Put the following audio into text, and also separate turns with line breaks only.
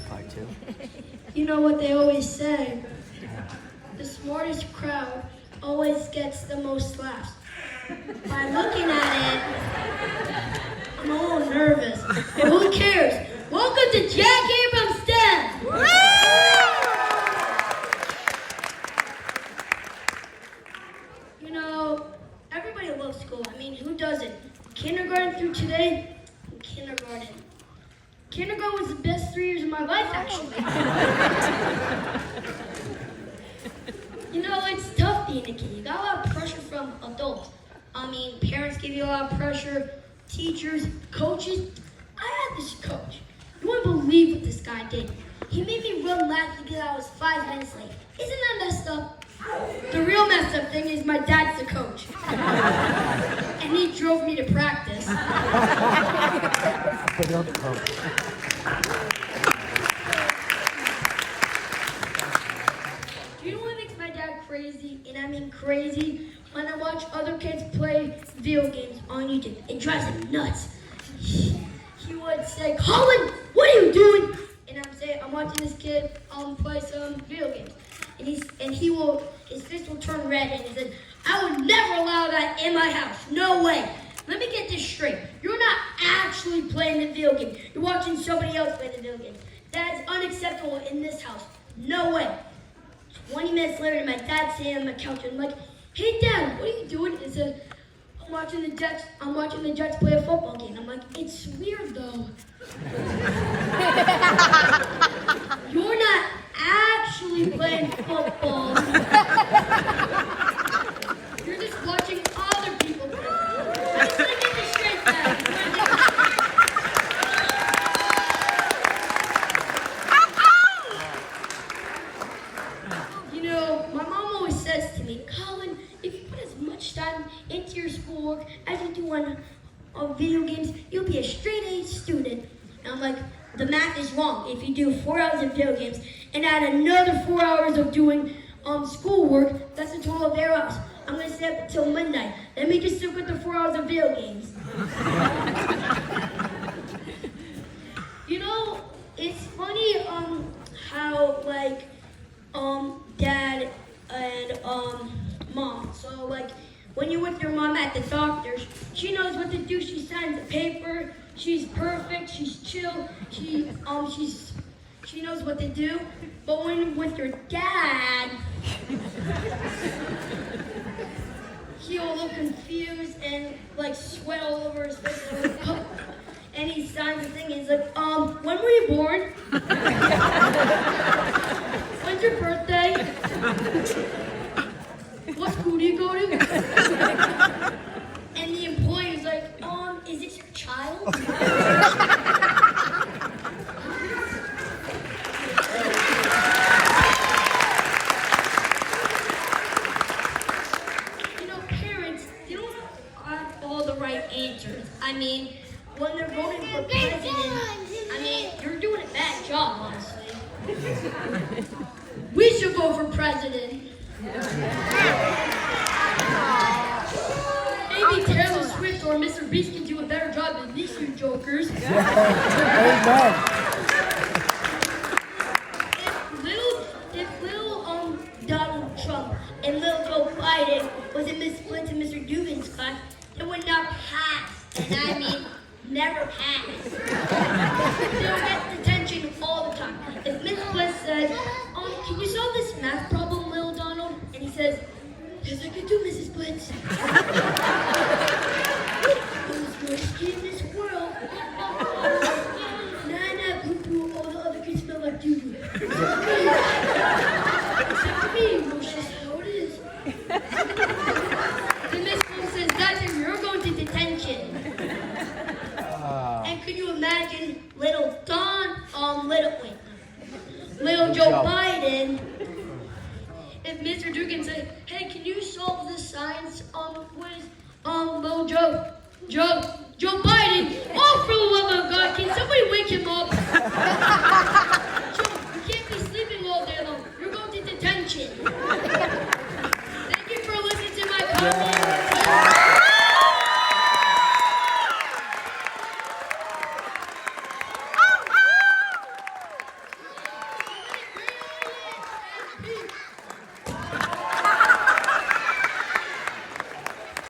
Part two.
You know what they always say? The smartest crowd always gets the most laughs. By looking at it, I'm a little nervous. But who cares? Welcome to Jack Abrams STEM! You know, everybody loves school. I mean, who doesn't? Kindergarten through today, kindergarten. Kindergarten was the best 3 years of my life, actually. You know, it's tough being a kid. You got a lot of pressure from adults. I mean, parents give you a lot of pressure, teachers, coaches. I had this coach. You wouldn't believe what this guy did. He made me run laps because I was 5 minutes late. Isn't that messed up? The real messed up thing is my dad's the coach. And he drove me to practice.
Put it on the coach.
Do you know what makes my dad crazy? And I mean crazy. When I watch other kids play video games on YouTube, it drives him nuts. He would say, "Colin, what are you doing?" And I'm watching this kid play some video games. And his fist will turn red, and he said, "I would never allow that in my house. No way. Let me get this straight. You're not actually playing the video game. You're watching somebody else play the video game. That's unacceptable in this house. No way." 20 minutes later, my dad's sitting on the couch, and I'm like, "Hey, Dad, what are you doing?" He said, I'm watching the Jets play a football game." I'm like, "It's weird, though. You're not actually playing football. You're just watching other people play. I just want to get this straight, Dad. You know, my mom always says to me, "Colin, if you put as much time into your schoolwork as you do on video games, you'll be a straight-A student." And I'm like, "The math is wrong. If you do 4 hours of video games and add another 4 hours of doing schoolwork, that's a total of 8 hours. I'm going to stay up until midnight. Let me just stick with the 4 hours of video games." You know, it's funny how, like, Dad and Mom. So, like, when you're with your mom at the doctor's, she knows what to do. She signs the paper. She's perfect. She's chill. She knows what to do. But when with your dad, he'll look confused and like sweat all over his face. And he signs the thing. He's like, "When were you born? When's your birthday? What school do you go to?" And the employee's like, "Is this your child?" You know, parents, they don't have all the right answers. I mean, when they're voting for president, I mean, you're doing a bad job, honestly. We should vote for president. Maybe Taylor Swift or Mr. Beast can do a better job than these two jokers.
Amen.
If little Donald Trump and little Joe Biden was in Miss Flint and Mr. Dugan's class, they would not pass. And I mean, never pass. They'll get detention all the time. If Miss Flint says, "Can you solve this math problem, little Donald?" And he says, "Yes, I can do, Mrs. Blitz." "I'm the smartest kid in this world. Nah, poo-poo, all the other kids smell like doo-doo. Except for me, that's just how it is." Then Miss Blitz says, "That's it, you're going to detention." And could you imagine little Joe Biden, if Mr. Dugan said, "Hey, can you solve this science quiz?" Little Joe Biden, "Oh, for the love of God, can somebody wake him up?"